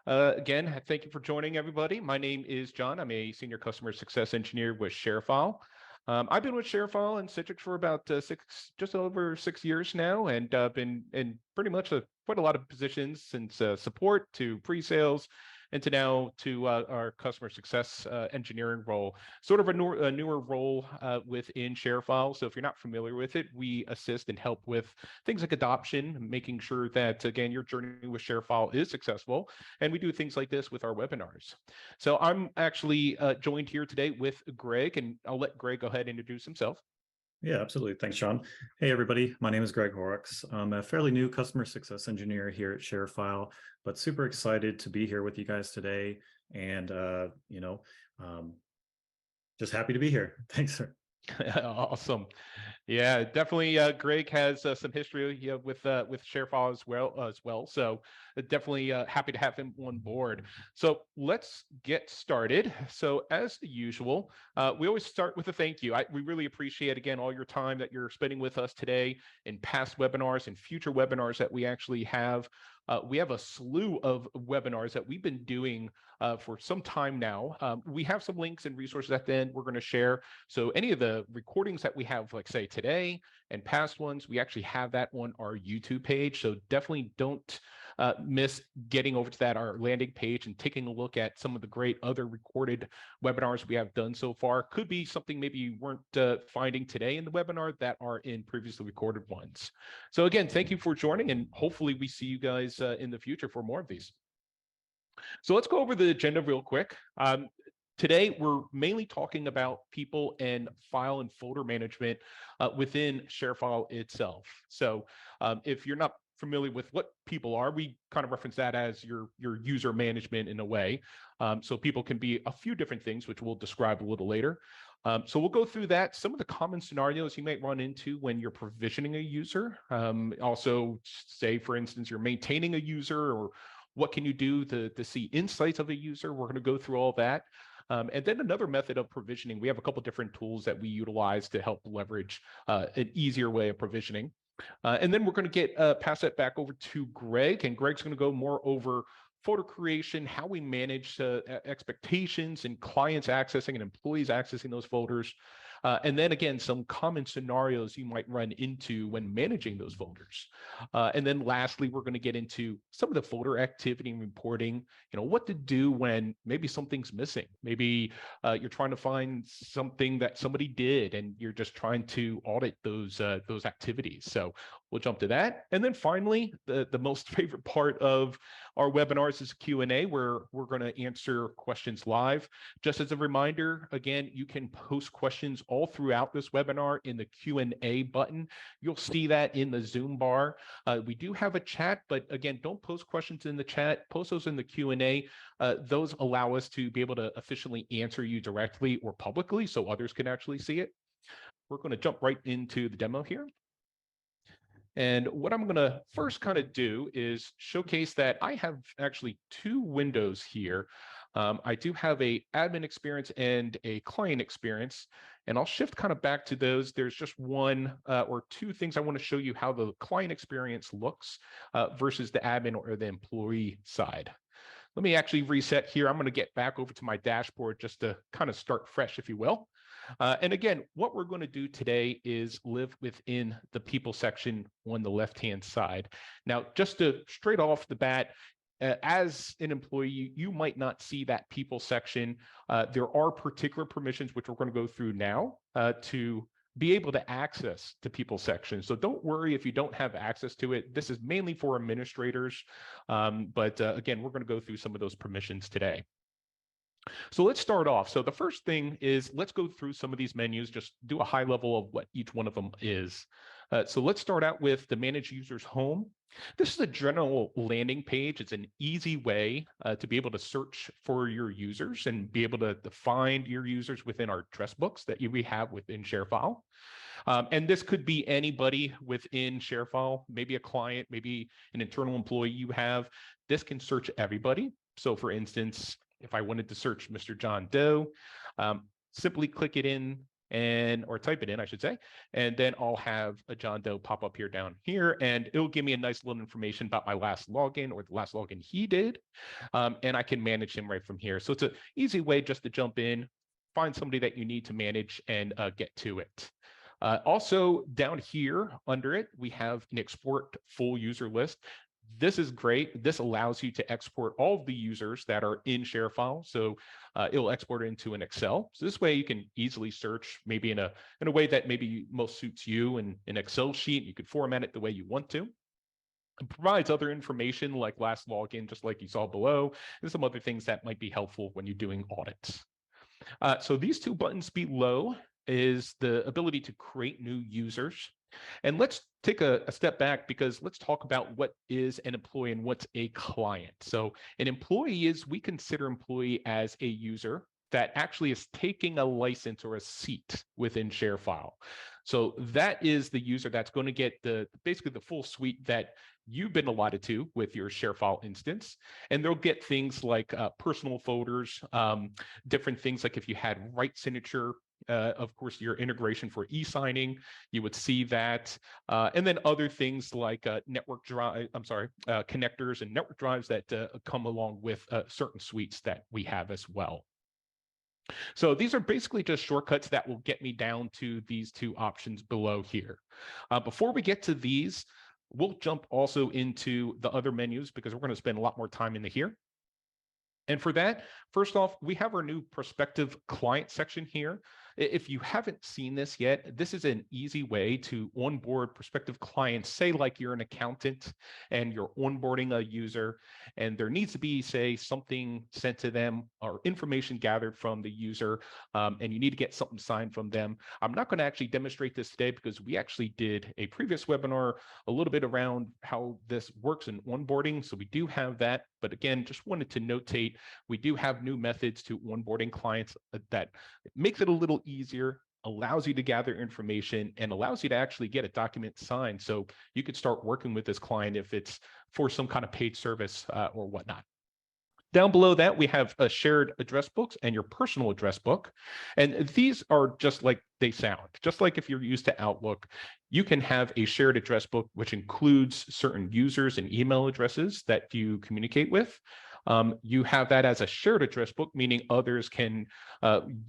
Again, thank you for joining everybody. My name is John. I'm a senior customer success engineer with ShareFile. I've been with ShareFile and Citrix for about just over 6 years now, and been in pretty much quite a lot of positions since support to pre-sales and to now to our customer success engineering role, sort of a newer role within ShareFile. So if you're not familiar with it, we assist and help with things like adoption, making sure that, again, your journey with ShareFile is successful. And we do things like this with our webinars. So I'm actually joined here today with Greg, and I'll let Greg go ahead and introduce himself. Yeah, absolutely. Thanks, Sean. Hey, everybody. My name is Greg Horrocks. I'm a fairly new customer success engineer here at ShareFile, but super excited to be here with you guys today. And, just happy to be here. Thanks, sir. Awesome. Yeah, definitely. Greg has some history with ShareFile as well. So definitely happy to have him on board. So let's get started. So as usual, we always start with a thank you. We really appreciate, again, all your time that you're spending with us today in past webinars and future webinars that we actually have. We have a slew of webinars that we've been doing for some time now. We have some links and resources at the end we're going to share. So any of the recordings that we have, like say today and past ones, we actually have that on our YouTube page. So definitely don't miss getting over to our landing page and taking a look at some of the great other recorded webinars we have done so far. Could be something maybe you weren't finding today in the webinar that are in previously recorded ones. So again, thank you for joining, and hopefully we see you guys in the future for more of these. So let's go over the agenda real quick. Today, we're mainly talking about people and file and folder management within ShareFile itself. So if you're not familiar with what people are, we kind of reference that as your user management in a way. So people can be a few different things, which we'll describe a little later. So we'll go through that, some of the common scenarios you might run into when you're provisioning a user. Also, say, for instance, you're maintaining a user, or what can you do to see insights of a user? We're going to go through all that. And then another method of provisioning, we have a couple different tools that we utilize to help leverage an easier way of provisioning. And then we're going to pass that back over to Greg, and Greg's going to go more over folder creation, how we manage expectations and clients accessing and employees accessing those folders. And then again, some common scenarios you might run into when managing those folders. And then lastly, we're going to get into some of the folder activity and reporting, what to do when maybe something's missing. Maybe you're trying to find something that somebody did and you're just trying to audit those activities. So we'll jump to that. And then finally, the most favorite part of our webinars is Q&A, where we're going to answer questions live. Just as a reminder, again, you can post questions all throughout this webinar in the Q&A button. You'll see that in the Zoom bar. We do have a chat, but again, don't post questions in the chat. Post those in the Q&A. Those allow us to be able to efficiently answer you directly or publicly so others can actually see it. We're going to jump right into the demo here. And what I'm going to first kind of do is showcase that I have actually two windows here. I do have an admin experience and a client experience, and I'll shift kind of back to those. There's just one or two things I want to show you how the client experience looks versus the admin or the employee side. Let me actually reset here. I'm going to get back over to my dashboard just to kind of start fresh, if you will. And again, what we're going to do today is live within the people section on the left-hand side. Now, just to straight off the bat, as an employee, you might not see that people section. There are particular permissions, which we're going to go through now, to be able to access the people section. So don't worry if you don't have access to it. This is mainly for administrators. But again, we're going to go through some of those permissions today. So let's start off. So the first thing is, let's go through some of these menus, just do a high level of what each one of them is. So let's start out with the Manage Users Home. This is a general landing page. It's an easy way to be able to search for your users and be able to find your users within our address books that we have within ShareFile. And this could be anybody within ShareFile, maybe a client, maybe an internal employee you have. This can search everybody. So for instance, if I wanted to search Mr. John Doe, simply click it in or type it in, I should say. And then I'll have a John Doe pop up here down here, and it'll give me a nice little information about my last login or the last login he did. And I can manage him right from here. So it's an easy way just to jump in, find somebody that you need to manage, and get to it. Also down here under it, we have an export full user list. This is great. This allows you to export all of the users that are in ShareFile. So it'll export it into an Excel. So this way you can easily search maybe in a way that maybe most suits you in an Excel sheet. You could format it the way you want to. It provides other information like last login, just like you saw below, and some other things that might be helpful when you're doing audits. So these two buttons below is the ability to create new users. And let's take a step back, because let's talk about what is an employee and what's a client. So an employee is, we consider employee as a user that actually is taking a license or a seat within ShareFile. So that is the user that's going to get basically the full suite that you've been allotted to with your ShareFile instance. And they'll get things like personal folders, different things like if you had right signature, of course, your integration for e-signing, you would see that. And then other things like network drive, connectors and network drives that come along with certain suites that we have as well. So these are basically just shortcuts that will get me down to these two options below here. Before we get to these, we'll jump also into the other menus, because we're going to spend a lot more time in here. And for that, first off, we have our new prospective client section here. If you haven't seen this yet, this is an easy way to onboard prospective clients. Say like you're an accountant and you're onboarding a user, and there needs to be, say, something sent to them or information gathered from the user, and you need to get something signed from them. I'm not going to actually demonstrate this today, because we actually did a previous webinar a little bit around how this works in onboarding. So we do have that. But again, just wanted to notate, we do have new methods to onboarding clients that makes it a little easier, allows you to gather information, and allows you to actually get a document signed. So you could start working with this client if it's for some kind of paid service or whatnot. Down below that, we have a shared address books and your personal address book. And these are just like they sound. Just like if you're used to Outlook, you can have a shared address book, which includes certain users and email addresses that you communicate with. You have that as a shared address book, meaning others can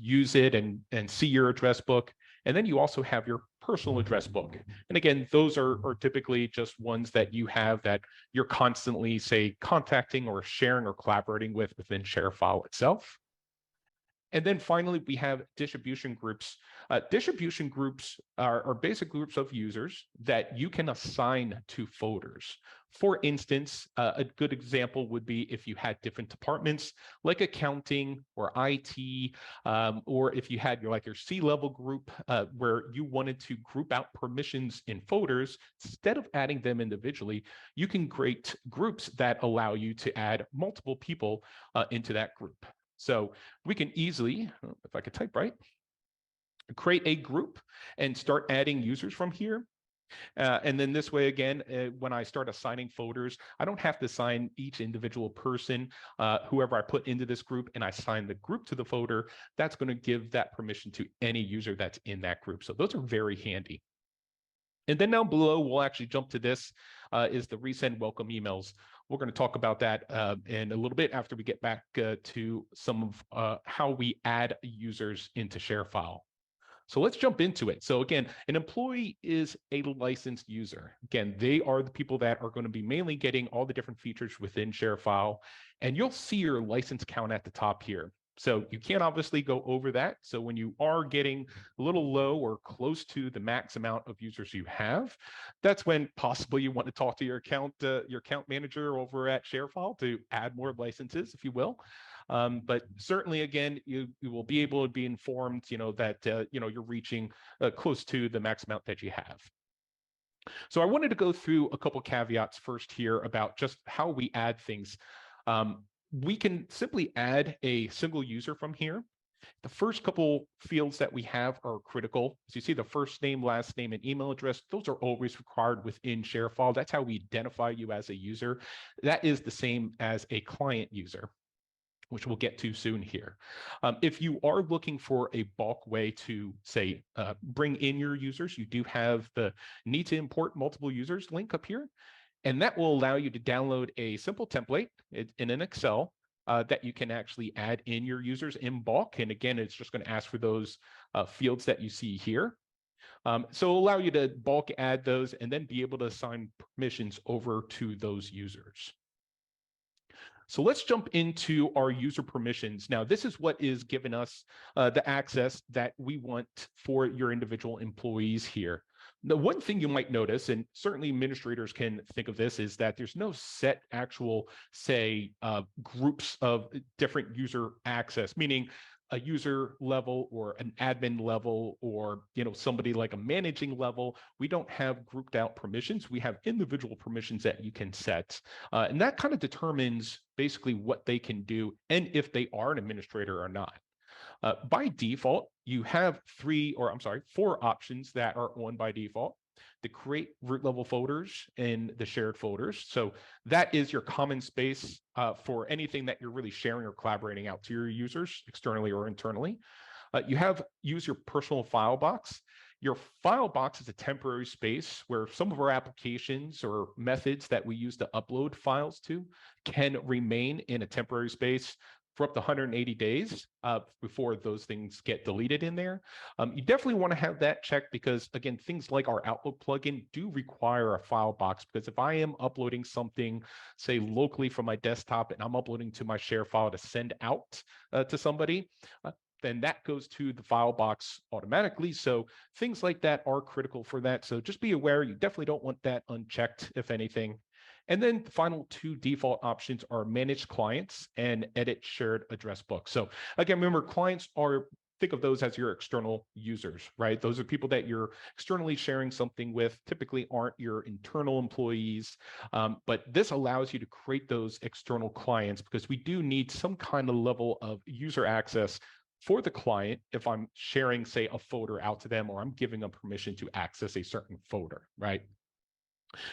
use it and see your address book. And then you also have your personal address book. And again, those are typically just ones that you have that you're constantly, say, contacting or sharing or collaborating with within ShareFile itself. And then finally, we have distribution groups. Distribution groups are basic groups of users that you can assign to folders. For instance, a good example would be if you had different departments like accounting or IT, or if you had your C-level group where you wanted to group out permissions in folders, instead of adding them individually, you can create groups that allow you to add multiple people into that group. So we can easily, if I could type right, create a group and start adding users from here. And then this way, again, when I start assigning folders, I don't have to assign each individual person, whoever I put into this group, and I assign the group to the folder. That's going to give that permission to any user that's in that group. So those are very handy. And then down below, we'll actually jump to this, is the resend welcome emails. We're going to talk about that in a little bit after we get back to some of how we add users into ShareFile. So let's jump into it. So again, an employee is a licensed user. Again, they are the people that are going to be mainly getting all the different features within ShareFile. And you'll see your license count at the top here. So you can't obviously go over that. So when you are getting a little low or close to the max amount of users you have, that's when possibly you want to talk to your account manager over at ShareFile to add more licenses, if you will. But certainly, again, you will be able to be informed, that you're reaching close to the max amount that you have. So I wanted to go through a couple caveats first here about just how we add things. We can simply add a single user from here. The first couple fields that we have are critical. As you see, the first name, last name, and email address, those are always required within ShareFile. That's how we identify you as a user. That is the same as a client user. which we'll get to soon here. If you are looking for a bulk way to, say, bring in your users, you do have the need to import multiple users link up here, and that will allow you to download a simple template in an Excel that you can actually add in your users in bulk. And again, it's just going to ask for those fields that you see here. So it'll allow you to bulk add those and then be able to assign permissions over to those users. So let's jump into our user permissions. Now, this is what is giving us the access that we want for your individual employees here. The one thing you might notice, and certainly administrators can think of this, is that there's no set actual, say, groups of different user access, meaning a user level or an admin level or somebody like a managing level. We don't have grouped out permissions. We have individual permissions that you can set. And that kind of determines basically what they can do and if they are an administrator or not. By default, you have 4 options that are on by default. To create root level folders in the shared folders. So that is your common space for anything that you're really sharing or collaborating out to your users externally or internally. You have use your personal file box. Your file box is a temporary space where some of our applications or methods that we use to upload files to can remain in a temporary space for up to 180 days before those things get deleted in there. You definitely want to have that checked because, again, things like our Outlook plugin do require a file box, because if I am uploading something, say, locally from my desktop and I'm uploading to my ShareFile to send out to somebody, then that goes to the file box automatically. So things like that are critical for that. So just be aware, you definitely don't want that unchecked, if anything. And then the final 2 default options are manage clients and edit shared address book. So again, remember, clients think of those as your external users, right? Those are people that you're externally sharing something with, typically aren't your internal employees. But this allows you to create those external clients because we do need some kind of level of user access for the client if I'm sharing, say, a folder out to them, or I'm giving them permission to access a certain folder, right?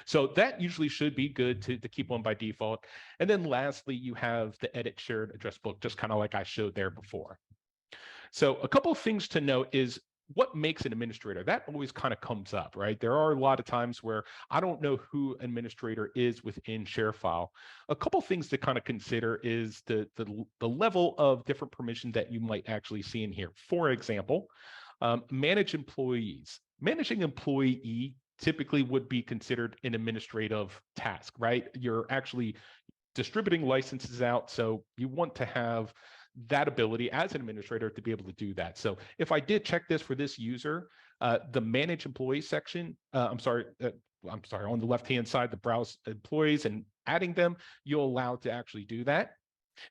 So that usually should be good to keep on by default. And then lastly, you have the edit shared address book, just kind of like I showed there before. So a couple of things to note is what makes an administrator. That always kind of comes up, right? There are a lot of times where I don't know who administrator is within ShareFile. A couple of things to kind of consider is the level of different permissions that you might actually see in here. For example, manage employees. Managing employee typically would be considered an administrative task, right? You're actually distributing licenses out, so you want to have that ability as an administrator to be able to do that. So if I did check this for this user, the manage employee section, on the left-hand side, the browse employees and adding them, you'll allow to actually do that.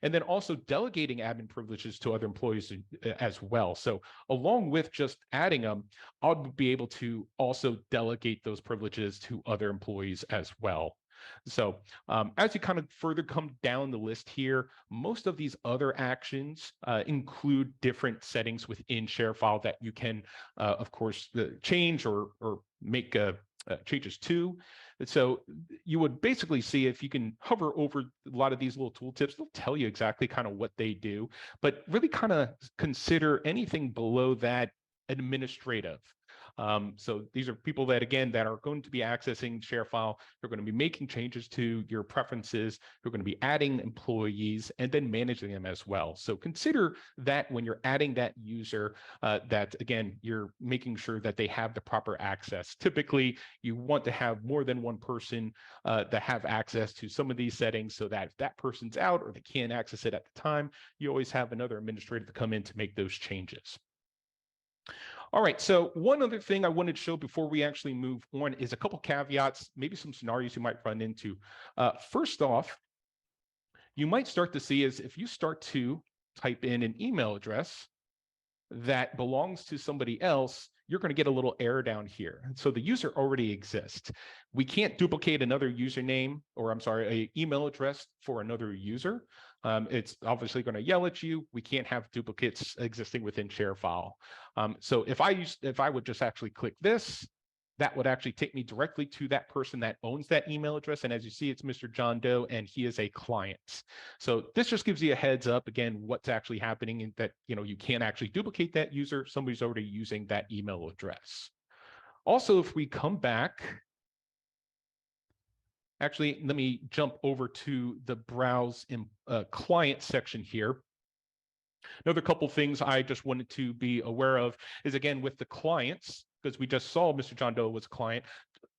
And then also delegating admin privileges to other employees as well. So along with just adding them, I'll be able to also delegate those privileges to other employees as well. So as you kind of further come down the list here, most of these other actions include different settings within ShareFile that you can, of course, change or make changes to. So you would basically see, if you can hover over a lot of these little tooltips, they'll tell you exactly kind of what they do, but really kind of consider anything below that administrative. So these are people that, again, that are going to be accessing ShareFile. They're going to be making changes to your preferences. They're going to be adding employees and then managing them as well. So consider that when you're adding that user, that, again, you're making sure that they have the proper access. Typically, you want to have more than one person that have access to some of these settings, so that if that person's out or they can't access it at the time, you always have another administrator to come in to make those changes. All right, so one other thing I wanted to show before we actually move on is a couple caveats, maybe some scenarios you might run into. First off, you might start to see is if you start to type in an email address that belongs to somebody else, you're going to get a little error down here. So the user already exists. We can't duplicate another username, or an email address for another user. It's obviously going to yell at you. We can't have duplicates existing within ShareFile. So if I would just actually click this, that would actually take me directly to that person that owns that email address. And as you see, it's Mr. John Doe, and he is a client. So this just gives you a heads up, again, what's actually happening, and that, you can't actually duplicate that user. Somebody's already using that email address. Also, if we come back, actually, let me jump over to the browse in client section here. Another couple things I just wanted to be aware of is, again, with the clients, because we just saw Mr. John Doe was a client.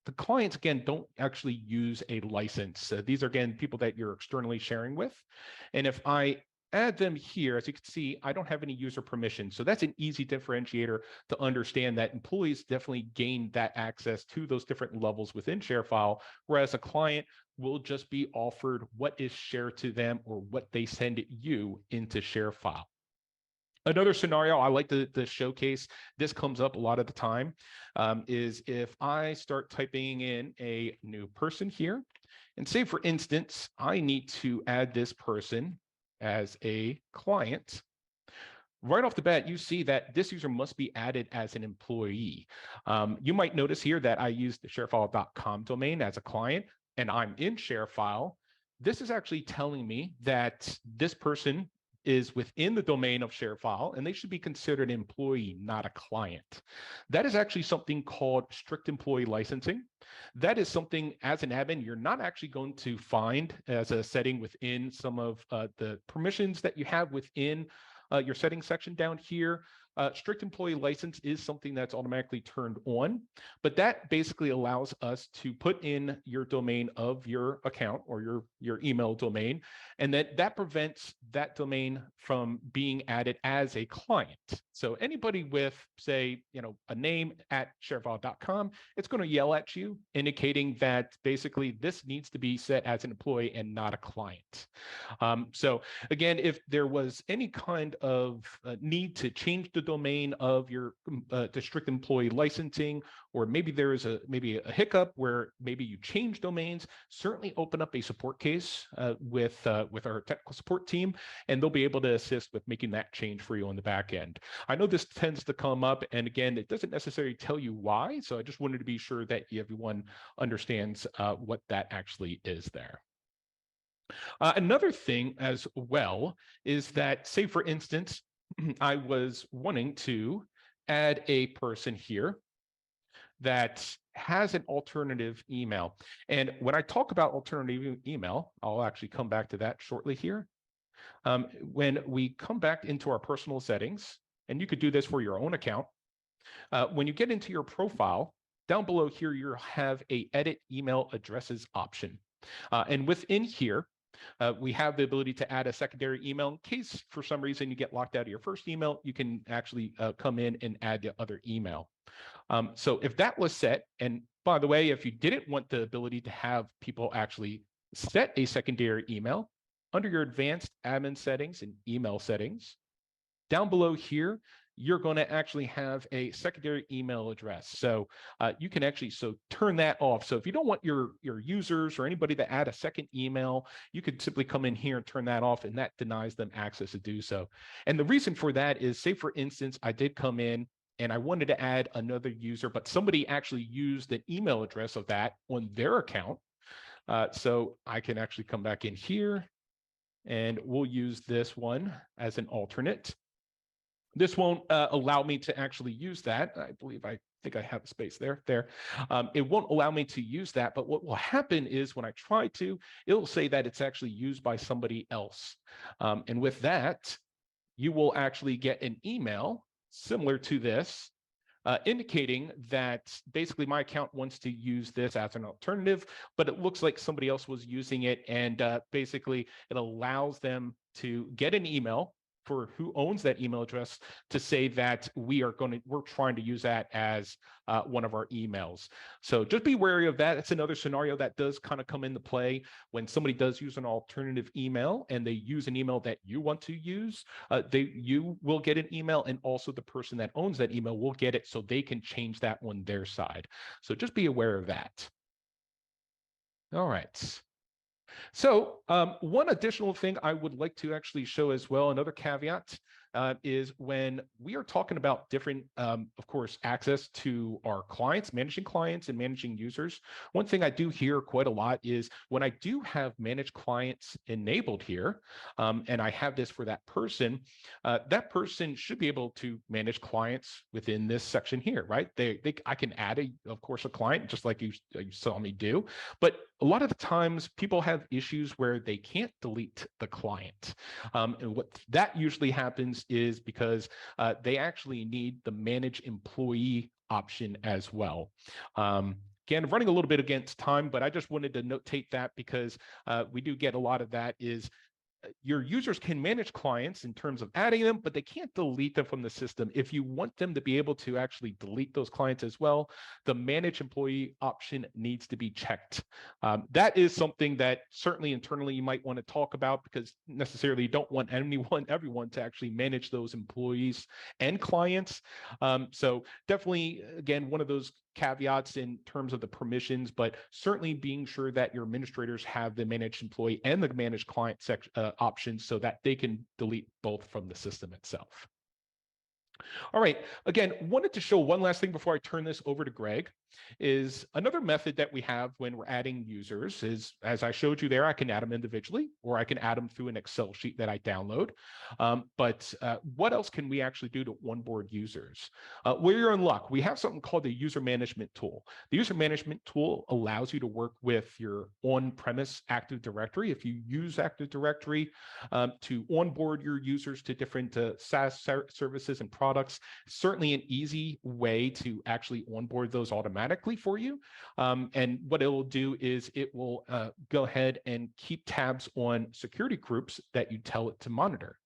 The clients, again, don't actually use a license. These are, again, people that you're externally sharing with. And if I add them here, as you can see, I don't have any user permission. So that's an easy differentiator to understand that employees definitely gain that access to those different levels within ShareFile, whereas a client will just be offered what is shared to them or what they send you into ShareFile. Another scenario I like to showcase, this comes up a lot of the time, is if I start typing in a new person here, and say, for instance, I need to add this person as a client. Right off the bat, you see that this user must be added as an employee. You might notice here that I used the sharefile.com domain as a client, and I'm in ShareFile. This is actually telling me that this person is within the domain of ShareFile, and they should be considered an employee, not a client. That is actually something called strict employee licensing. That is something, as an admin, you're not actually going to find as a setting within some of the permissions that you have within your settings section down here. Strict employee license is something that's automatically turned on, but that basically allows us to put in your domain of your account or your email domain, and that prevents that domain from being added as a client. So anybody with, say, a name at sharefile.com, it's going to yell at you, indicating that basically this needs to be set as an employee and not a client. So again, if there was any kind of need to change the domain of your strict employee licensing, or maybe there is a hiccup where maybe you change domains, certainly open up a support case with our technical support team, and they'll be able to assist with making that change for you on the back end. I know this tends to come up, and again, it doesn't necessarily tell you why, so I just wanted to be sure that everyone understands what that actually is there. Another thing as well is that, say, for instance, I was wanting to add a person here that has an alternative email. And when I talk about alternative email, I'll actually come back to that shortly here. When we come back into our personal settings, and you could do this for your own account, when you get into your profile, down below here, you have a edit email addresses option. And within here, we have the ability to add a secondary email in case for some reason you get locked out of your first email. You can actually come in and add the other email. So if that was set, and by the way, if you didn't want the ability to have people actually set a secondary email, under your advanced admin settings and email settings, down below here, you're going to actually have a secondary email address. So you can actually turn that off. So if you don't want your users or anybody to add a second email, you could simply come in here and turn that off, and that denies them access to do so. And the reason for that is, say, for instance, I did come in and I wanted to add another user, but somebody actually used the email address of that on their account. So I can actually come back in here, and we'll use this one as an alternate. This won't allow me to actually use that. I think I have a space there. It won't allow me to use that, but what will happen is when I try to, it'll say that it's actually used by somebody else. And with that, you will actually get an email similar to this, indicating that basically my account wants to use this as an alternative, but it looks like somebody else was using it, and basically it allows them to get an email for who owns that email address to say that we're trying to use that as one of our emails. So just be wary of that. It's another scenario that does kind of come into play when somebody does use an alternative email and they use an email that you want to use. You will get an email, and also the person that owns that email will get it, so they can change that on their side. So just be aware of that. All right. So one additional thing I would like to actually show as well, another caveat, is when we are talking about different, of course, access to our clients, managing clients and managing users. One thing I do hear quite a lot is when I do have managed clients enabled here, and I have this for that person should be able to manage clients within this section here, right? I can add, of course, a client, just like you saw me do. But a lot of the times people have issues where they can't delete the client. And what that usually happens is because they actually need the manage employee option as well. Again, running a little bit against time, but I just wanted to notate that because we do get a lot of that is your users can manage clients in terms of adding them, but they can't delete them from the system. If you want them to be able to actually delete those clients as well, the manage employee option needs to be checked. That is something that certainly internally you might want to talk about because necessarily you don't want everyone to actually manage those employees and clients. So definitely, again, one of those caveats in terms of the permissions, but certainly being sure that your administrators have the managed employee and the managed client options so that they can delete both from the system itself. All right, again, wanted to show one last thing before I turn this over to Greg, is another method that we have when we're adding users is, as I showed you there, I can add them individually, or I can add them through an Excel sheet that I download. But what else can we actually do to onboard users? Where you're in luck, we have something called the user management tool. The user management tool allows you to work with your on-premise Active Directory. If you use Active Directory to onboard your users to different SaaS services and products, certainly an easy way to actually onboard those automatically for you. And what it will do is it will go ahead and keep tabs on security groups that you tell it to monitor.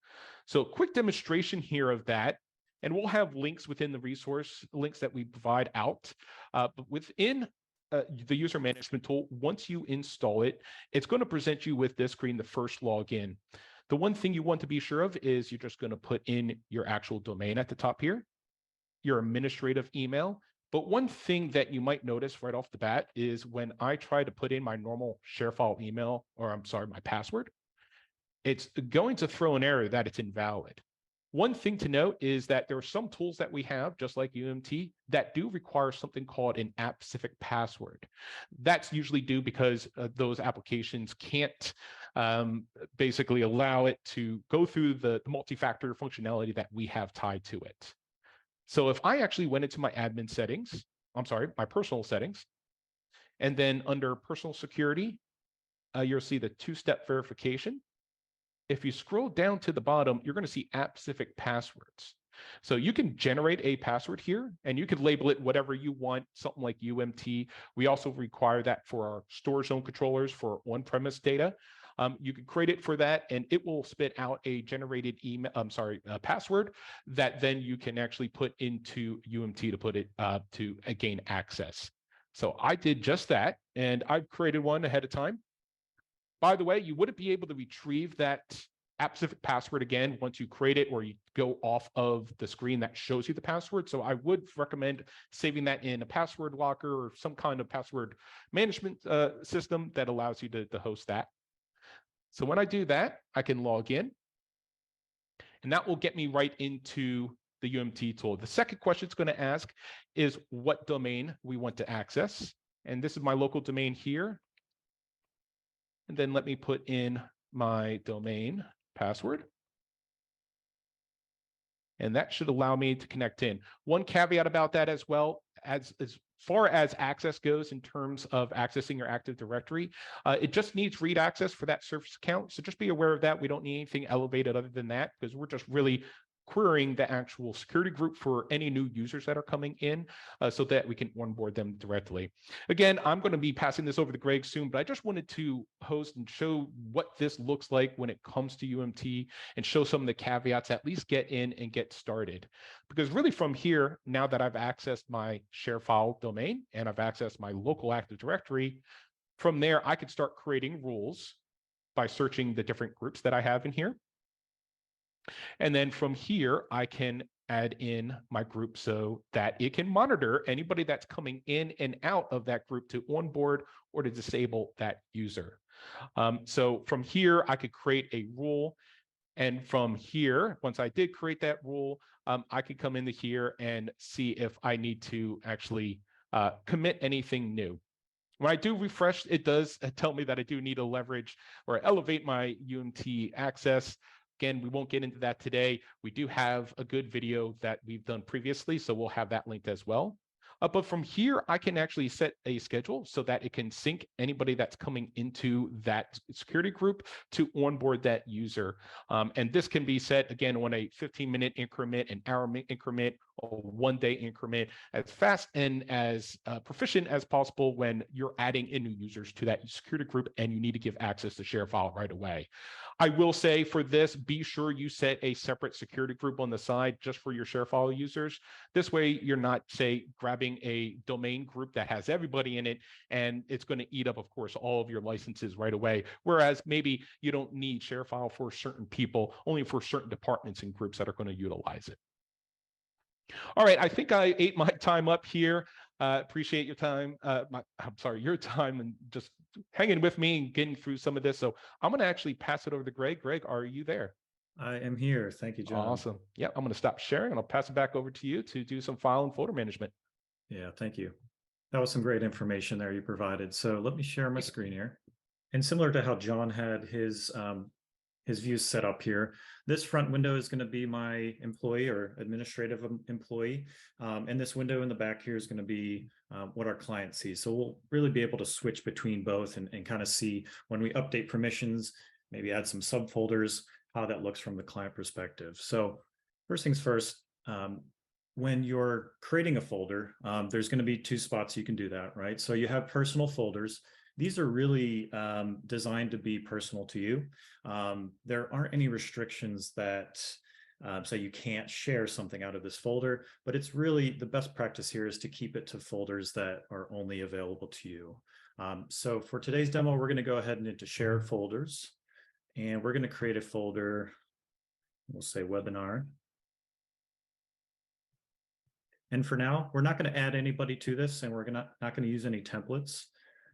So quick demonstration here of that. And we'll have links within the resource links that we provide out. But within the user management tool, once you install it, it's going to present you with this screen, the first login. The one thing you want to be sure of is you're just going to put in your actual domain at the top here, your administrative email. But one thing that you might notice right off the bat is when I try to put in my normal ShareFile email, or I'm sorry, my password, it's going to throw an error that it's invalid. One thing to note is that there are some tools that we have, just like UMT, that do require something called an app-specific password. That's usually due because those applications can't basically allow it to go through the multi-factor functionality that we have tied to it. So if I actually went into my admin settings, my personal settings, and then under personal security, you'll see the two-step verification. If you scroll down to the bottom, you're going to see app-specific passwords. So you can generate a password here, and you could label it whatever you want, something like UMT. We also require that for our storage zone controllers for on-premise data. You can create it for that, and it will spit out a generated password that then you can actually put into UMT to put it to gain access. So I did just that, and I've created one ahead of time. By the way, you wouldn't be able to retrieve that app-specific password again once you create it or you go off of the screen that shows you the password. So I would recommend saving that in a password locker or some kind of password management system that allows you to host that. So when I do that, I can log in, and that will get me right into the UMT tool. The second question it's going to ask is what domain we want to access. And this is my local domain here. And then let me put in my domain password. And that should allow me to connect in. One caveat about that as well, as far as access goes in terms of accessing your Active Directory, it just needs read access for that Surface account. So just be aware of that. We don't need anything elevated other than that because we're just really querying the actual security group for any new users that are coming in so that we can onboard them directly. Again, I'm going to be passing this over to Greg soon, but I just wanted to host and show what this looks like when it comes to UMT and show some of the caveats, at least get in and get started. Because really from here, now that I've accessed my ShareFile domain and I've accessed my local Active Directory, from there, I could start creating rules by searching the different groups that I have in here. And then from here, I can add in my group so that it can monitor anybody that's coming in and out of that group to onboard or to disable that user. So from here, I could create a rule. And from here, once I did create that rule, I could come into here and see if I need to actually commit anything new. When I do refresh, it does tell me that I do need to leverage or elevate my UMT access. Again, we won't get into that today. We do have a good video that we've done previously, so we'll have that linked as well. But from here, I can actually set a schedule so that it can sync anybody that's coming into that security group to onboard that user. And this can be set, again, on a 15-minute increment, an hour increment, or 1-day increment, as fast and as proficient as possible when you're adding in new users to that security group and you need to give access to ShareFile right away. I will say for this, be sure you set a separate security group on the side just for your ShareFile users. This way, you're not, say, grabbing a domain group that has everybody in it, and it's going to eat up, of course, all of your licenses right away. Whereas maybe you don't need ShareFile for certain people, only for certain departments and groups that are going to utilize it. All right, I think I ate my time up here. Appreciate your time. Your time and just hanging with me and getting through some of this. So I'm going to actually pass it over to Greg. Greg, are you there? I am here. Thank you, John. Awesome. Yeah, I'm going to stop sharing and I'll pass it back over to you to do some file and folder management. Yeah, thank you. That was some great information there you provided. So let me share my screen here. And similar to how John had his views set up here, this front window is going to be my employee or administrative employee. And this window in the back here is going to be what our client sees. So we'll really be able to switch between both and kind of see when we update permissions, maybe add some subfolders, how that looks from the client perspective. So first things first, when you're creating a folder, there's going to be 2 spots you can do that, right? So you have personal folders. These are really designed to be personal to you. There aren't any restrictions that say you can't share something out of this folder, but it's really the best practice here is to keep it to folders that are only available to you. So for today's demo, we're going to go ahead and into shared folders, and we're going to create a folder. We'll say webinar. And for now, we're not going to add anybody to this, and we're not going to use any templates.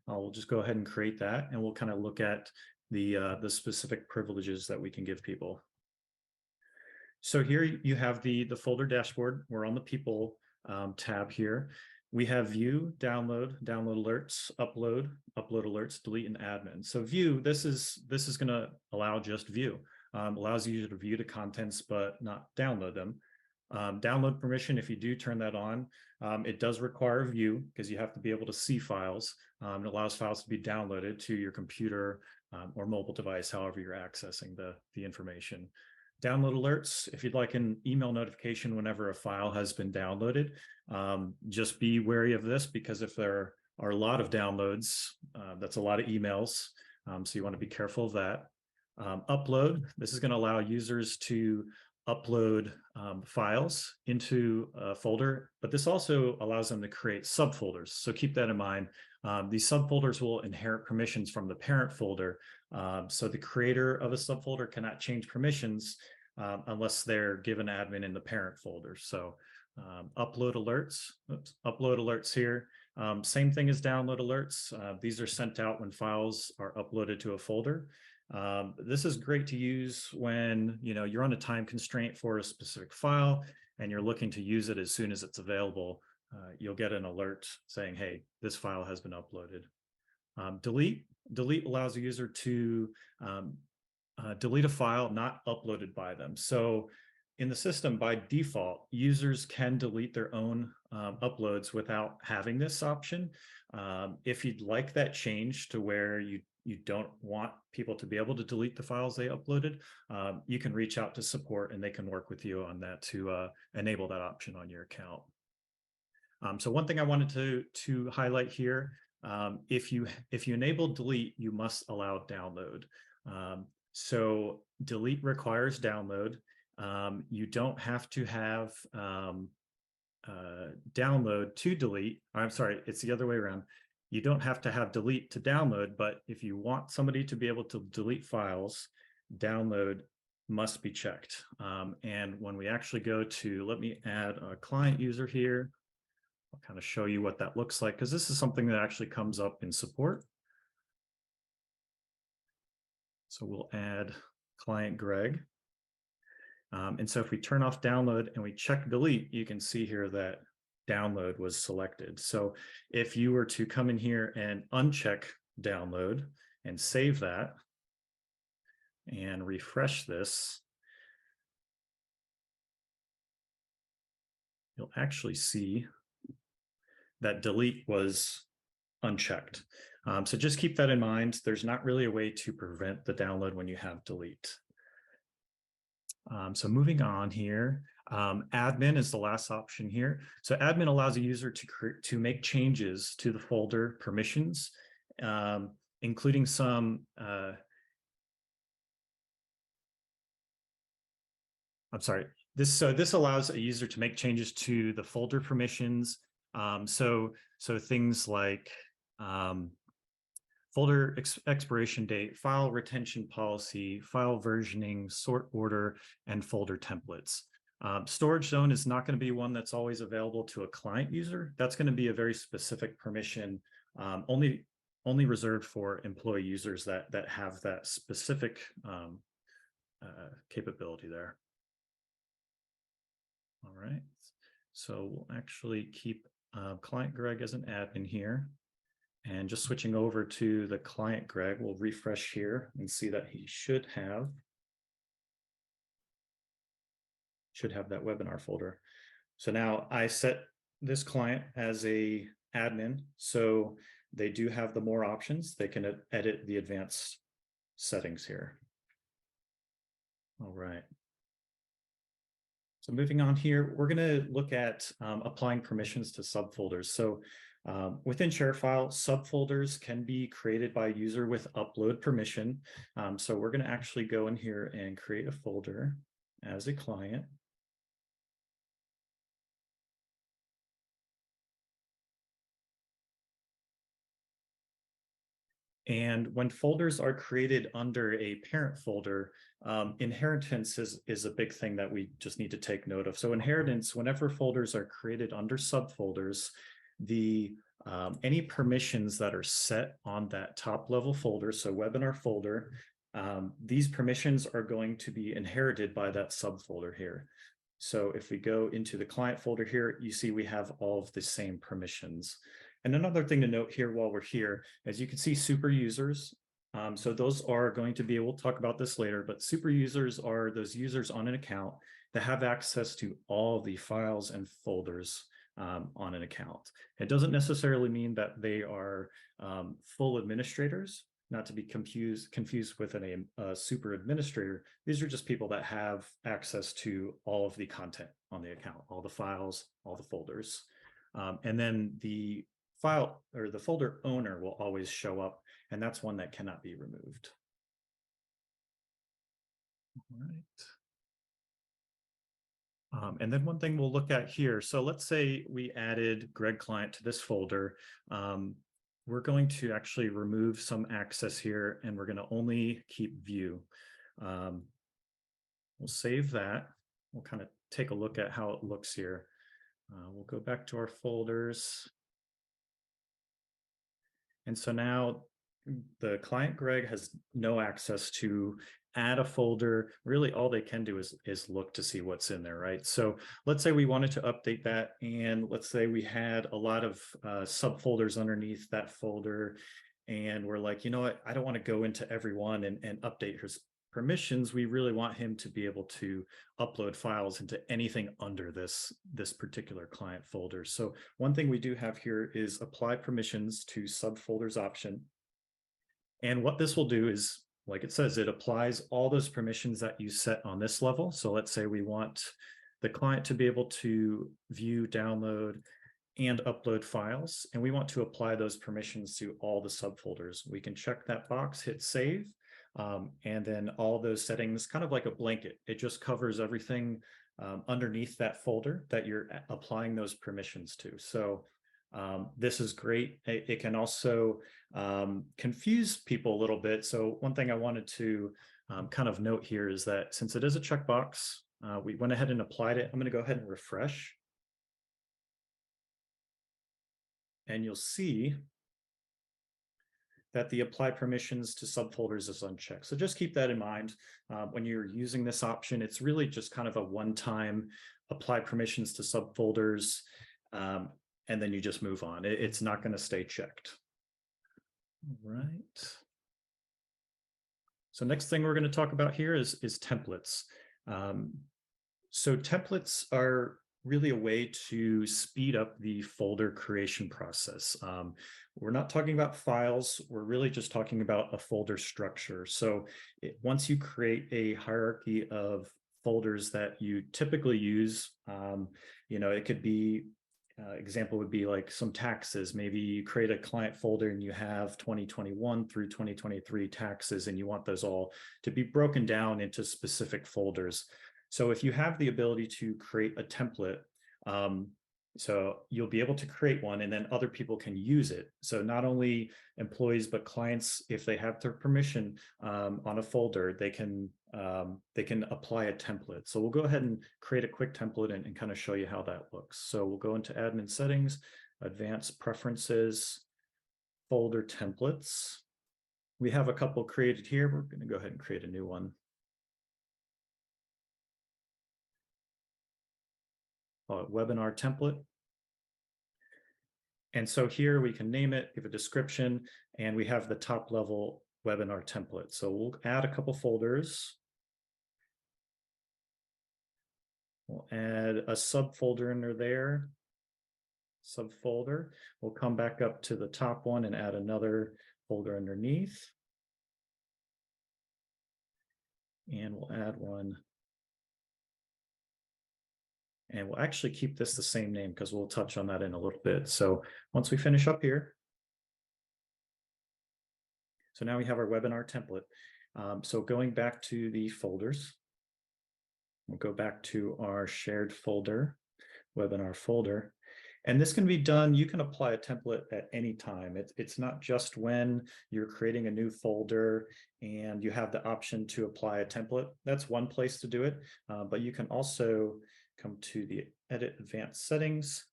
We'll just go ahead and create that, and we'll kind of look at the specific privileges that we can give people. So here you have the folder dashboard. We're on the people tab here. We have view, download alerts, upload alerts, delete, and admin. So view, this is going to allow just view. Allows you to view the contents but not download them. Download permission, if you do turn that on, it does require view because you have to be able to see files. It allows files to be downloaded to your computer or mobile device, however you're accessing the information. Download alerts, if you'd like an email notification whenever a file has been downloaded, just be wary of this because if there are a lot of downloads, that's a lot of emails. So you want to be careful of that. Upload, this is going to allow users to upload files into a folder, but this also allows them to create subfolders. So keep that in mind. These subfolders will inherit permissions from the parent folder. So the creator of a subfolder cannot change permissions unless they're given admin in the parent folder. So upload alerts here. Same thing as download alerts. These are sent out when files are uploaded to a folder. This is great to use when you're on a time constraint for a specific file and you're looking to use it as soon as it's available. You'll get an alert saying, hey, this file has been uploaded. Delete allows the user to delete a file not uploaded by them. So in the system, by default, users can delete their own uploads without having this option. If you'd like that change to where you don't want people to be able to delete the files they uploaded, you can reach out to support and they can work with you on that to enable that option on your account. So one thing I wanted to highlight here, if you enable delete, you must allow download. So delete requires download. You don't have to have download to delete. I'm sorry, it's the other way around. You don't have to have delete to download, but if you want somebody to be able to delete files, download must be checked. And when we actually go to, let me add a client user here. I'll kind of show you what that looks like, because this is something that actually comes up in support. So we'll add client Greg. And so if we turn off download and we check delete, you can see here that download was selected. So if you were to come in here and uncheck download and save that and refresh this, you'll actually see that delete was unchecked. So just keep that in mind. There's not really a way to prevent the download when you have delete. So moving on here, admin is the last option here. So admin allows a user to make changes to the folder permissions, including some, this allows a user to make changes to the folder permissions. So things like folder expiration date, file retention policy, file versioning, sort order, and folder templates. Storage zone is not going to be one that's always available to a client user. That's going to be a very specific permission, only reserved for employee users that have that specific capability there. All right, so we'll actually keep client Greg as an admin here. And just switching over to the client Greg, we'll refresh here and see that he should have that webinar folder. So now I set this client as a admin, so they do have the more options. They can edit the advanced settings here. All right. So moving on here, we're going to look at applying permissions to subfolders. So within ShareFile, subfolders can be created by a user with upload permission. So we're going to actually go in here and create a folder as a client. And when folders are created under a parent folder, inheritance is a big thing that we just need to take note of. So inheritance, whenever folders are created under subfolders, any permissions that are set on that top level folder, so webinar folder, these permissions are going to be inherited by that subfolder here. So if we go into the client folder here, you see we have all of the same permissions. And another thing to note here while we're here, as you can see, super users. So those are going to be, we'll talk about this later, but super users are those users on an account that have access to all the files and folders on an account. It doesn't necessarily mean that they are full administrators, not to be confused with a super administrator. These are just people that have access to all of the content on the account, all the files, all the folders. And then the file or the folder owner will always show up, and that's one that cannot be removed. All right. And then one thing we'll look at here. So let's say we added Greg client to this folder. We're going to actually remove some access here, and we're going to only keep view. We'll save that. We'll kind of take a look at how it looks here. We'll go back to our folders. And so now the client Greg has no access to add a folder. Really, all they can do is look to see what's in there, right? So let's say we wanted to update that, and let's say we had a lot of subfolders underneath that folder, and we're like, you know what, I don't want to go into every one and update his permissions. We really want him to be able to upload files into anything under this particular client folder. So one thing we do have here is apply permissions to subfolders option. And what this will do is, like it says, it applies all those permissions that you set on this level. So let's say we want the client to be able to view, download, and upload files, and we want to apply those permissions to all the subfolders. We can check that box, hit save, and then all those settings, kind of like a blanket, it just covers everything underneath that folder that you're applying those permissions to. So this is great. It can also confuse people a little bit. So one thing I wanted to kind of note here is that since it is a checkbox, we went ahead and applied it. I'm going to go ahead and refresh. And you'll see that the apply permissions to subfolders is unchecked. So just keep that in mind when you're using this option. It's really just kind of a one-time apply permissions to subfolders, and then you just move on. It's not going to stay checked. All right. So next thing we're going to talk about here is templates. So templates are really a way to speed up the folder creation process. We're not talking about files. We're really just talking about a folder structure. So once you create a hierarchy of folders that you typically use, it could be, example would be like some taxes. Maybe you create a client folder and you have 2021 through 2023 taxes, and you want those all to be broken down into specific folders. So if you have the ability to create a template, so you'll be able to create one and then other people can use it. So not only employees, but clients, if they have their permission on a folder, they can apply a template. So we'll go ahead and create a quick template and kind of show you how that looks. So we'll go into admin settings, advanced preferences, folder templates. We have a couple created here. We're going to go ahead and create a new one. Webinar template. And so here we can name it, give a description, and we have the top level webinar template. So we'll add a couple folders. We'll add a subfolder under there, subfolder. We'll come back up to the top one and add another folder underneath. And we'll add one. And we'll actually keep this the same name because we'll touch on that in a little bit. So once we finish up here, so now we have our webinar template. So going back to the folders, we'll go back to our shared folder, webinar folder. And this can be done, you can apply a template at any time. It's not just when you're creating a new folder and you have the option to apply a template. That's one place to do it, but you can also come to the edit advanced settings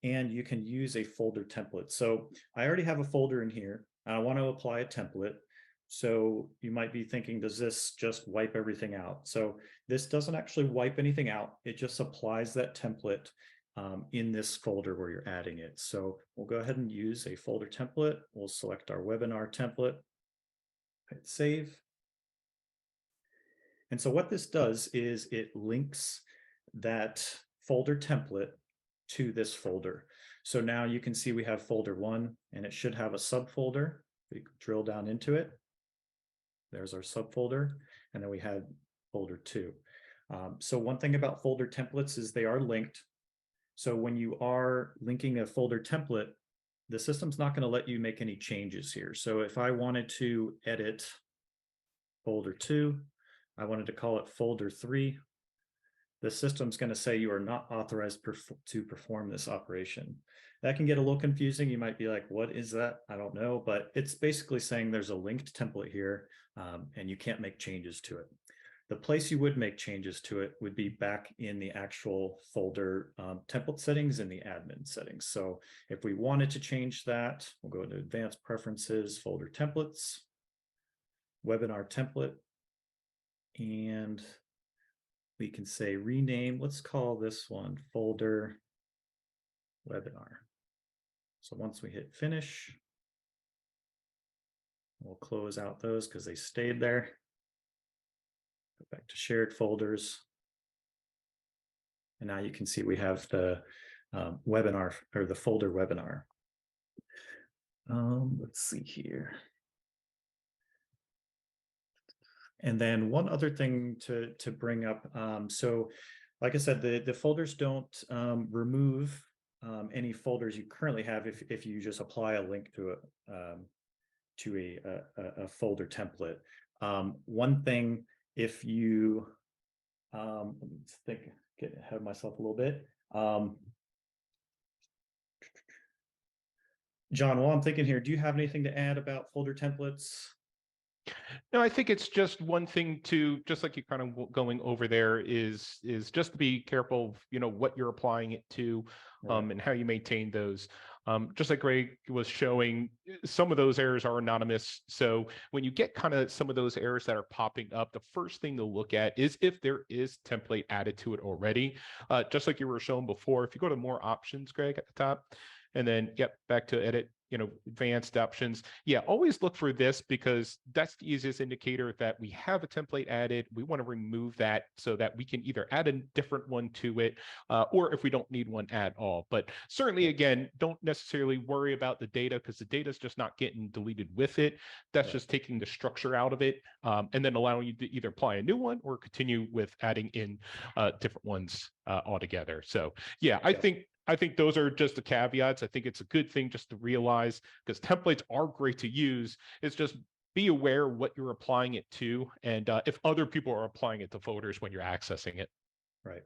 and you can use a folder template. So I already have a folder in here. I want to apply a template. So you might be thinking, does this just wipe everything out? So this doesn't actually wipe anything out. It just applies that template in this folder where you're adding it. So we'll go ahead and use a folder template. We'll select our webinar template, hit save. And so what this does is it links that folder template to this folder. So now you can see we have folder 1 and it should have a subfolder. We drill down into it. There's our subfolder. And then we had folder 2. So one thing about folder templates is they are linked. So when you are linking a folder template, the system's not going to let you make any changes here. So if I wanted to edit folder 2, I wanted to call it folder 3, the system's going to say you are not authorized to perform this operation. That can get a little confusing. You might be like, what is that? I don't know, but it's basically saying there's a linked template here and you can't make changes to it. The place you would make changes to it would be back in the actual folder template settings in the admin settings. So if we wanted to change that, we'll go to advanced preferences, folder templates, webinar template, and we can say rename. Let's call this one folder webinar. So once we hit finish, we'll close out those because they stayed there. Go back to shared folders. And now you can see we have the webinar or the folder webinar. Let's see here. And then one other thing to bring up. So like I said, the folders don't remove any folders you currently have if you just apply a link to a folder template. One thing, if you let me get ahead of myself a little bit. John, while I'm thinking here, do you have anything to add about folder templates? No, I think it's just one thing to, just like you kind of going over there, is just to be careful of, what you're applying it to, Right. and how you maintain those. Just like Greg was showing, some of those errors are anonymous. So when you get kind of some of those errors that are popping up, the first thing to look at is if there is template added to it already. Just like you were showing before, if you go to more options, Greg, at the top, and then back to edit, advanced options. Yeah, always look for this because that's the easiest indicator that we have a template added. We want to remove that so that we can either add a different one to it, or if we don't need one at all. But certainly, again, don't necessarily worry about the data because the data is just not getting deleted with it. That's just taking the structure out of it, and then allowing you to either apply a new one or continue with adding in different ones altogether. So yeah, I think those are just the caveats. I think it's a good thing just to realize because templates are great to use. It's just be aware what you're applying it to and if other people are applying it to folders when you're accessing it. Right.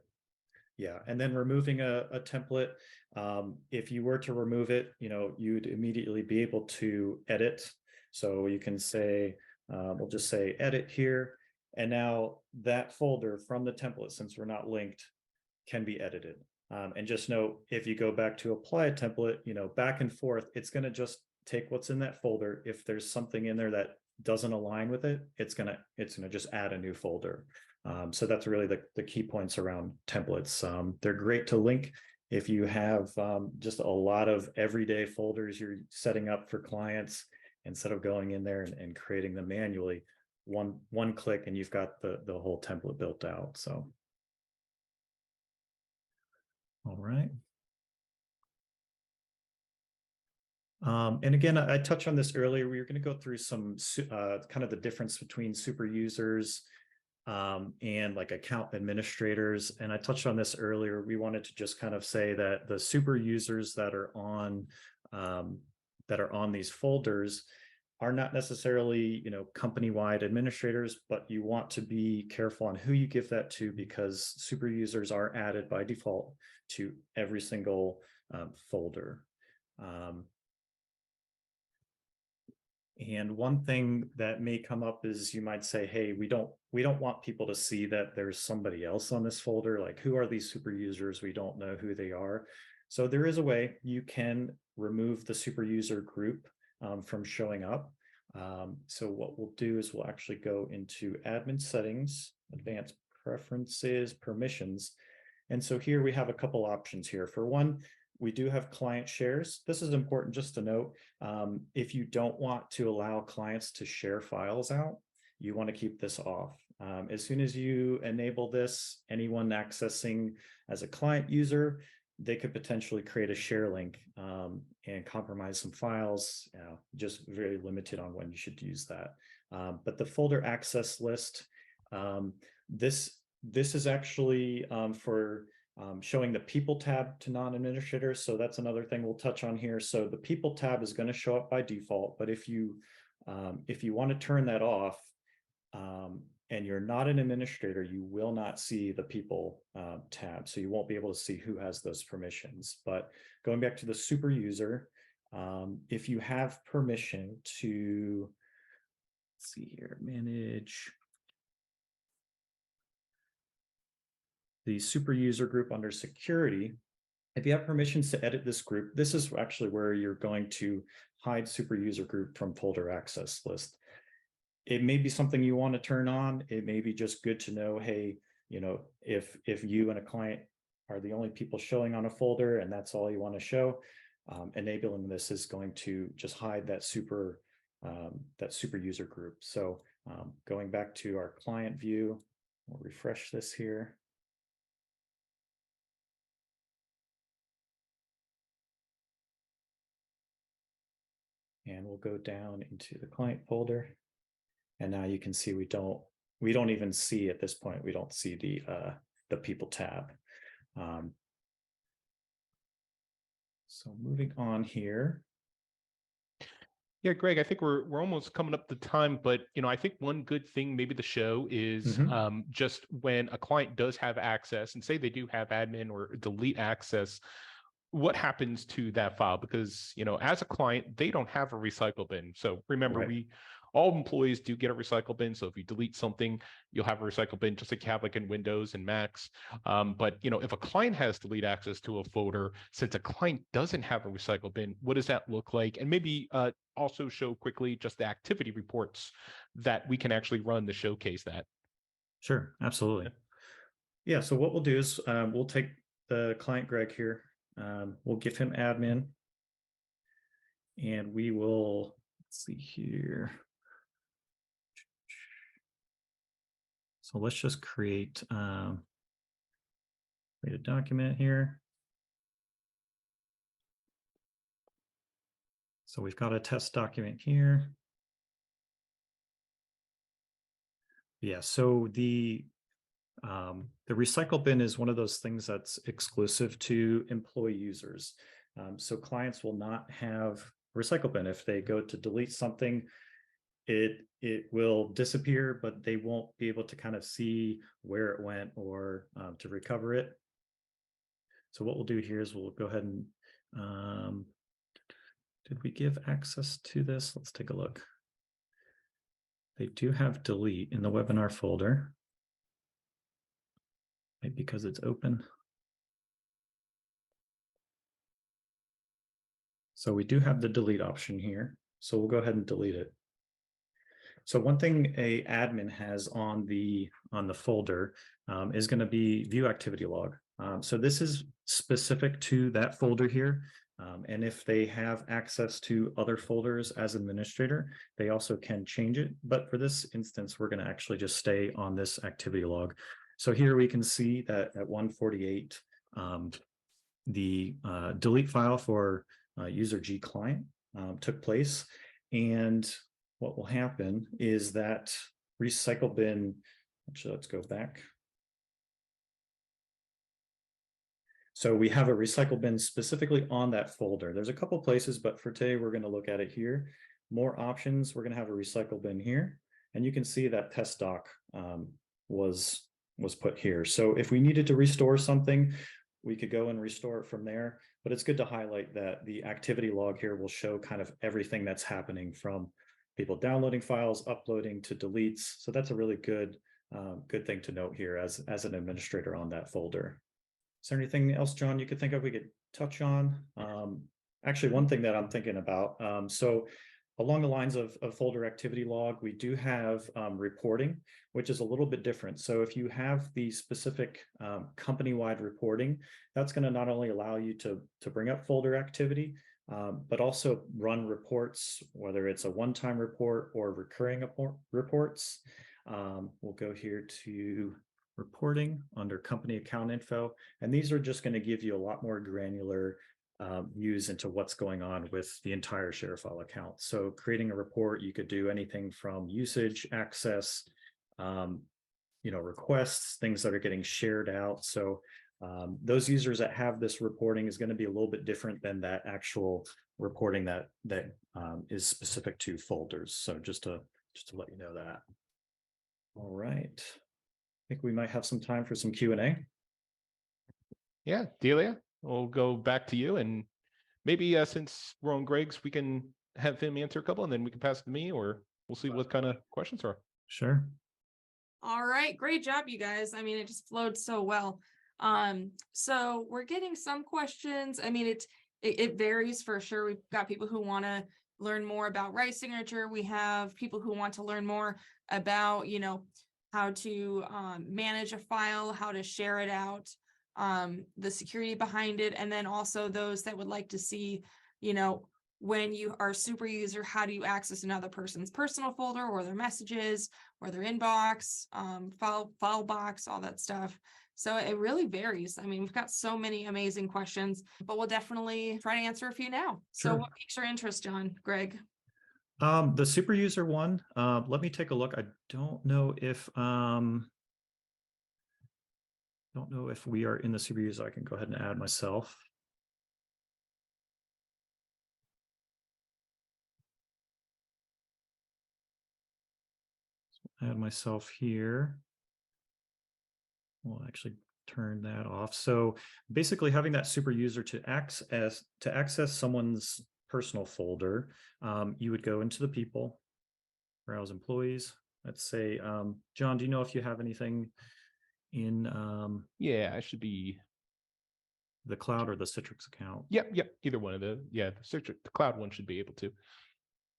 Yeah. And then removing a template, if you were to remove it, you'd immediately be able to edit. So you can say, we'll just say edit here. And now that folder from the template, since we're not linked, can be edited. And just note, if you go back to apply a template, back and forth, it's going to just take what's in that folder. If there's something in there that doesn't align with it, it's gonna just add a new folder. So that's really the key points around templates. They're great to link if you have just a lot of everyday folders you're setting up for clients. Instead of going in there and creating them manually, one click and you've got the whole template built out. So. All right. And again, I touched on this earlier. We were going to go through some kind of the difference between super users and like account administrators. And I touched on this earlier. We wanted to just kind of say that the super users that are on these folders are not necessarily, company-wide administrators, but you want to be careful on who you give that to because super users are added by default to every single folder. And one thing that may come up is you might say, hey, we don't want people to see that there's somebody else on this folder. Like, who are these super users? We don't know who they are. So there is a way you can remove the super user group from showing up. So what we'll do is we'll actually go into admin settings, advanced preferences, permissions. And so here we have a couple options here. For one, we do have client shares. This is important just to note. If you don't want to allow clients to share files out, you want to keep this off. As soon as you enable this, anyone accessing as a client user, they could potentially create a share link and compromise some files, just very limited on when you should use that. But the folder access list, this is actually for showing the people tab to non-administrators. So that's another thing we'll touch on here. So the people tab is going to show up by default, but if you want to turn that off, and you're not an administrator, you will not see the people tab. So you won't be able to see who has those permissions. But going back to the super user, if you have permission to, let's see here, manage the super user group under security, if you have permissions to edit this group, this is actually where you're going to hide super user group from folder access list. It may be something you want to turn on. It may be just good to know, hey, if you and a client are the only people showing on a folder and that's all you want to show, enabling this is going to just hide that super user group. So going back to our client view, we'll refresh this here. And we'll go down into the client folder. And now you can see we don't even see at this point, we don't see the people tab. So moving on here. Yeah, Greg, I think we're almost coming up to time, but I think one good thing maybe the show is just when a client does have access and say they do have admin or delete access, what happens to that file? Because as a client, they don't have a recycle bin. So remember, we all employees do get a recycle bin. So if you delete something, you'll have a recycle bin, just like you have like in Windows and Macs. But if a client has delete access to a folder, since a client doesn't have a recycle bin, what does that look like? And maybe also show quickly just the activity reports that we can actually run to showcase that. Sure, absolutely. Yeah, so what we'll do is we'll take the client Greg here. We'll give him admin. And we will, let's see here. So let's just create a document here. So we've got a test document here. Yeah, so the recycle bin is one of those things that's exclusive to employee users. So clients will not have a recycle bin. If they go to delete something, it will disappear, but they won't be able to kind of see where it went or to recover it. So what we'll do here is we'll go ahead and did we give access to this? Let's take a look. They do have delete in the webinar folder. Maybe because it's open. So we do have the delete option here. So we'll go ahead and delete it. So one thing a admin has on the folder is going to be view activity log. So this is specific to that folder here. And if they have access to other folders as administrator, they also can change it. But for this instance, we're going to actually just stay on this activity log. So here we can see that at 148, the delete file for user G client took place. And what will happen is that recycle bin, actually, let's go back. So we have a recycle bin specifically on that folder. There's a couple places, but for today, we're going to look at it here. More options, we're going to have a recycle bin here. And you can see that test doc was put here. So if we needed to restore something, we could go and restore it from there. But it's good to highlight that the activity log here will show kind of everything that's happening from people downloading files, uploading to deletes. So that's a really good thing to note here as an administrator on that folder. Is there anything else, John, you could think of we could touch on? Actually, one thing that I'm thinking about, so along the lines of folder activity log, we do have reporting, which is a little bit different. So if you have the specific company-wide reporting, that's going to not only allow you to bring up folder activity, but also run reports, whether it's a one-time report or recurring reports. We'll go here to reporting under company account info. And these are just going to give you a lot more granular views into what's going on with the entire ShareFile account. So creating a report, you could do anything from usage, access, requests, things that are getting shared out. So those users that have this reporting is going to be a little bit different than that actual reporting that is specific to folders. So just to let you know that. All right. I think we might have some time for some Q&A. Yeah, Delia, we'll go back to you, and maybe since we're on Greg's, we can have him answer a couple, and then we can pass it to me, or we'll see what kind of questions are. Sure. All right, great job, you guys. I mean, it just flowed so well. So we're getting some questions. I mean, it varies for sure. We've got people who want to learn more about Write Signature. We have people who want to learn more about, how to manage a file, how to share it out, the security behind it, and then also those that would like to see, when you are a super user, how do you access another person's personal folder or their messages or their inbox, file box, all that stuff. So it really varies. I mean, we've got so many amazing questions, but we'll definitely try to answer a few now. Sure. So what piques your interest, John, Greg? The super user one, let me take a look. I don't know if we are in the super user. I can go ahead and add myself. So add myself here. We'll actually turn that off. So basically having that super user to access someone's personal folder, you would go into the people, browse employees. Let's say, John, do you know if you have anything in Yeah, it should be. the cloud or the Citrix account? Yep, either one of the, yeah, the cloud one should be able to.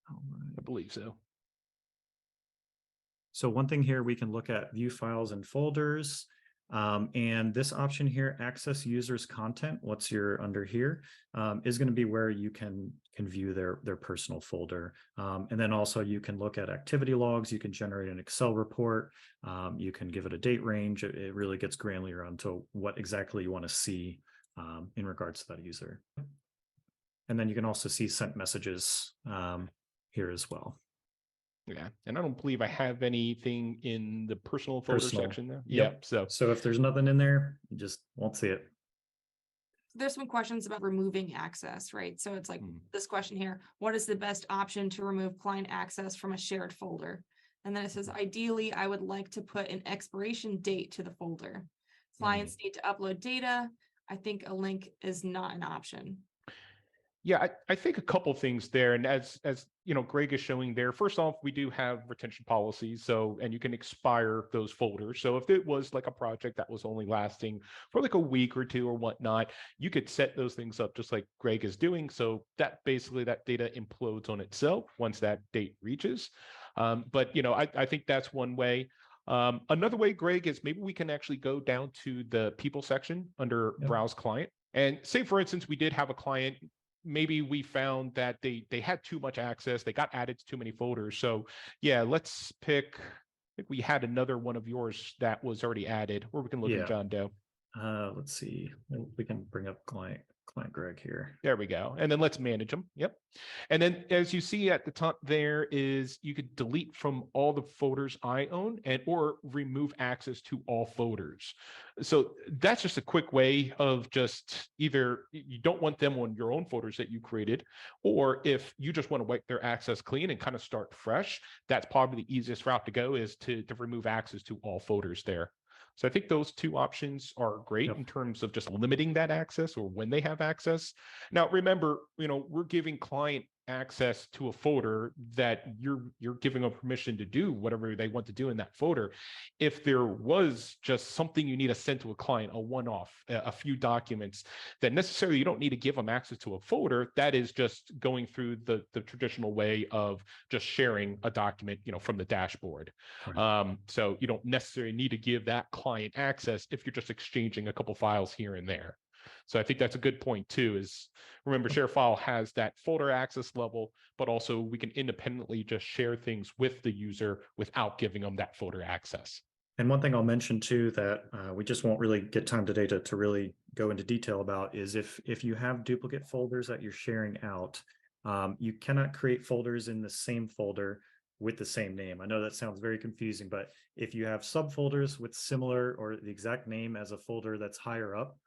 All right. I believe so. So one thing here, we can look at view files and folders. And this option here, access users content, what's your under here, is going to be where you can view their personal folder. And then also you can look at activity logs, you can generate an Excel report, you can give it a date range. It really gets granular onto what exactly you want to see in regards to that user. And then you can also see sent messages here as well. Yeah, and I don't believe I have anything in the personal folder Personal. section there. Yep. Yeah, So if there's nothing in there, you just won't see it. There's some questions about removing access, right? So it's like this question here, what is the best option to remove client access from a shared folder? And then it says, ideally, I would like to put an expiration date to the folder. Clients need to upload data. I think a link is not an option. Yeah, I think a couple things there, and as you know, Greg is showing there. First off, we do have retention policies, so and you can expire those folders. So if it was like a project that was only lasting for like a week or two or whatnot, you could set those things up just like Greg is doing. So that basically that data implodes on itself once that date reaches. But you know, I think that's one way. Another way, Greg, is maybe we can actually go down to the people section under Browse Client, and say, for instance, we did have a client. Maybe we found that they had too much access. They got added to too many folders. So yeah, let's pick. I think we had another one of yours that was already added, or we can look at John Doe. Let's see. We can bring up client Greg here. There we go. And then let's manage them. Yep. And then as you see at the top there is you could delete from all the folders I own and or remove access to all folders. So that's just a quick way of just either you don't want them on your own folders that you created, or if you just want to wipe their access clean and kind of start fresh, that's probably the easiest route to go is to remove access to all folders there. So I think those two options are great in terms of just limiting that access or when they have access. Now, remember, you know, we're giving client access to a folder that you're giving them permission to do whatever they want to do in that folder. If there was just something you need to send to a client, a one-off, a few documents, then necessarily you don't need to give them access to a folder. That is just going through the traditional way of just sharing a document, you know, from the dashboard. Right. So you don't necessarily need to give that client access if you're just exchanging a couple files here and there. So I think that's a good point too, is remember ShareFile has that folder access level, but also we can independently just share things with the user without giving them that folder access. And one thing I'll mention too that we just won't really get time today to really go into detail about is if you have duplicate folders that you're sharing out, you cannot create folders in the same folder with the same name. I know that sounds very confusing, but if you have subfolders with similar or the exact name as a folder that's higher up,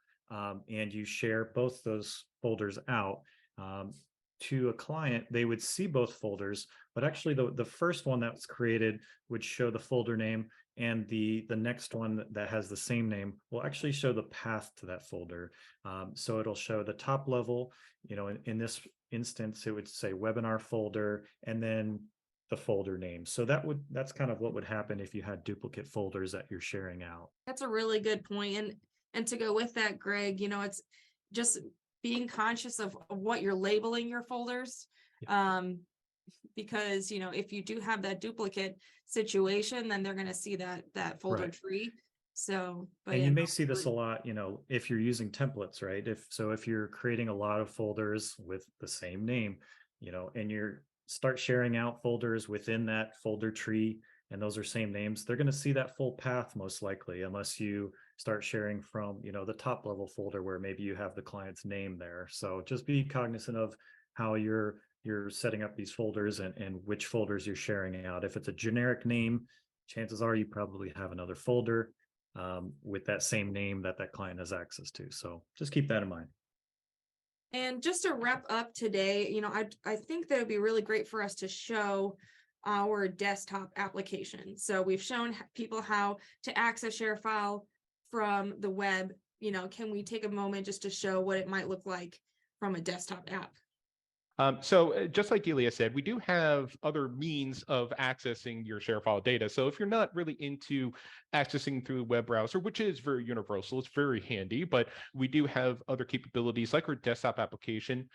and you share both those folders out to a client, they would see both folders, but actually the first one that was created would show the folder name, and the next one that has the same name will actually show the path to that folder. So it'll show the top level, you know, in this instance, it would say webinar folder, and then the folder name. So that's kind of what would happen if you had duplicate folders that you're sharing out. That's a really good point. And to go with that, Greg, you know, it's just being conscious of what you're labeling your folders. Because, you know, if you do have that duplicate situation, then they're going to see that folder tree. So, but you may see this a lot, you know, if you're using templates, right? If you're creating a lot of folders with the same name, you know, and you're start sharing out folders within that folder tree, and those are same names, they're going to see that full path most likely, unless you start sharing from, you know, the top level folder where maybe you have the client's name there. So just be cognizant of how you're setting up these folders and which folders you're sharing out. If it's a generic name, chances are you probably have another folder with that same name that client has access to. So just keep that in mind. And just to wrap up today, you know, I think that would be really great for us to show our desktop application. So we've shown people how to access ShareFile from the web. You know, can we take a moment just to show what it might look like from a desktop app? So just like Delia said, we do have other means of accessing your ShareFile data. So if you're not really into accessing through the web browser, which is very universal, it's very handy, but we do have other capabilities like our desktop application,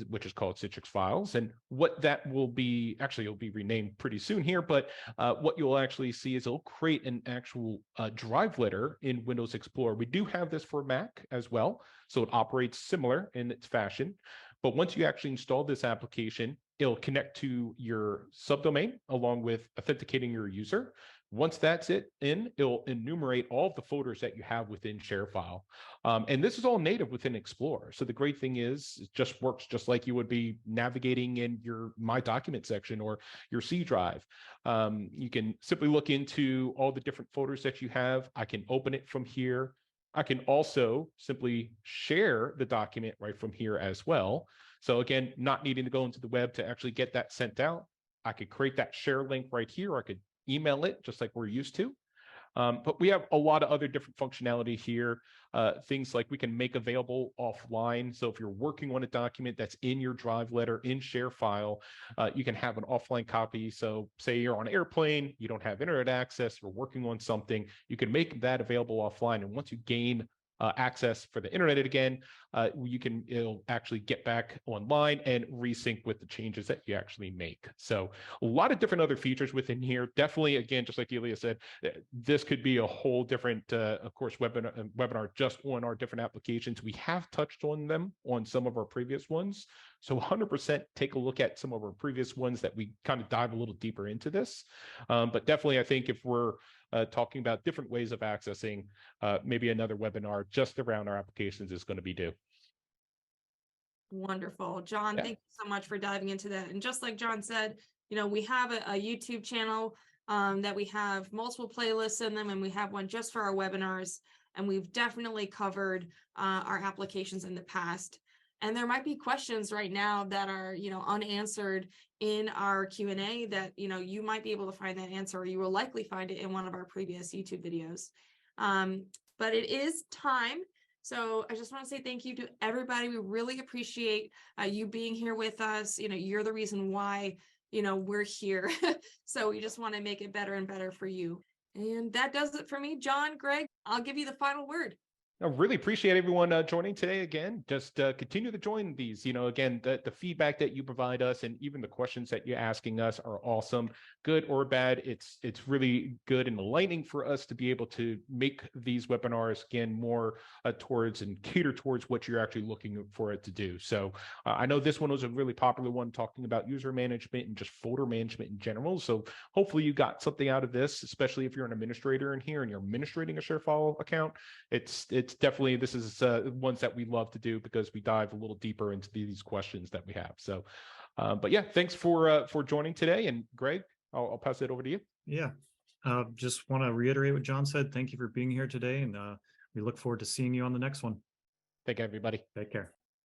which is called Citrix Files. And what that will be, actually it'll be renamed pretty soon here, but what you'll actually see is it'll create an actual drive letter in Windows Explorer. We do have this for Mac as well, so it operates similar in its fashion. But once you actually install this application, it'll connect to your subdomain along with authenticating your user. Once that's it'll enumerate all of the folders that you have within ShareFile. And this is all native within Explorer. So the great thing is it just works just like you would be navigating in your My Document section or your C drive. You can simply look into all the different folders that you have. I can open it from here. I can also simply share the document right from here as well. So again, not needing to go into the web to actually get that sent out. I could create that share link right here. I could email it just like we're used to. But we have a lot of other different functionality here. Things like we can make available offline. So if you're working on a document that's in your drive letter in ShareFile, you can have an offline copy. So say you're on an airplane, you don't have internet access, you're working on something, you can make that available offline. And once you gain access for the internet again, it'll actually get back online and resync with the changes that you actually make. So a lot of different other features within here. Definitely, again, just like Delia said, this could be a whole different, of course, webinar just on our different applications. We have touched on them on some of our previous ones. So 100% take a look at some of our previous ones that we kind of dive a little deeper into this. But definitely, I think if we're talking about different ways of accessing, maybe another webinar just around our applications is going to be due. Wonderful. John, Yeah. thank you so much for diving into that. And just like John said, we have a YouTube channel that we have multiple playlists in them, and we have one just for our webinars. And we've definitely covered our applications in the past. And there might be questions right now that are, unanswered in our Q&A that, you might be able to find that answer, or you will likely find it in one of our previous YouTube videos. But it is time. So I just want to say thank you to everybody. We really appreciate you being here with us. You're the reason why, we're here. So we just want to make it better and better for you. And that does it for me. John, Greg, I'll give you the final word. I really appreciate everyone joining today. Again, just continue to join these. Again, the feedback that you provide us and even the questions that you're asking us are awesome, good or bad. It's really good and enlightening for us to be able to make these webinars again more towards and cater towards what you're actually looking for it to do. So I know this one was a really popular one, talking about user management and just folder management in general. So hopefully you got something out of this, especially if you're an administrator in here and you're administrating a ShareFile account. It's definitely, this is ones that we love to do because we dive a little deeper into these questions that we have. So, but yeah, thanks for joining today. And Greg, I'll pass it over to you. Yeah, just want to reiterate what John said. Thank you for being here today, and we look forward to seeing you on the next one. Thank you, everybody. Take care.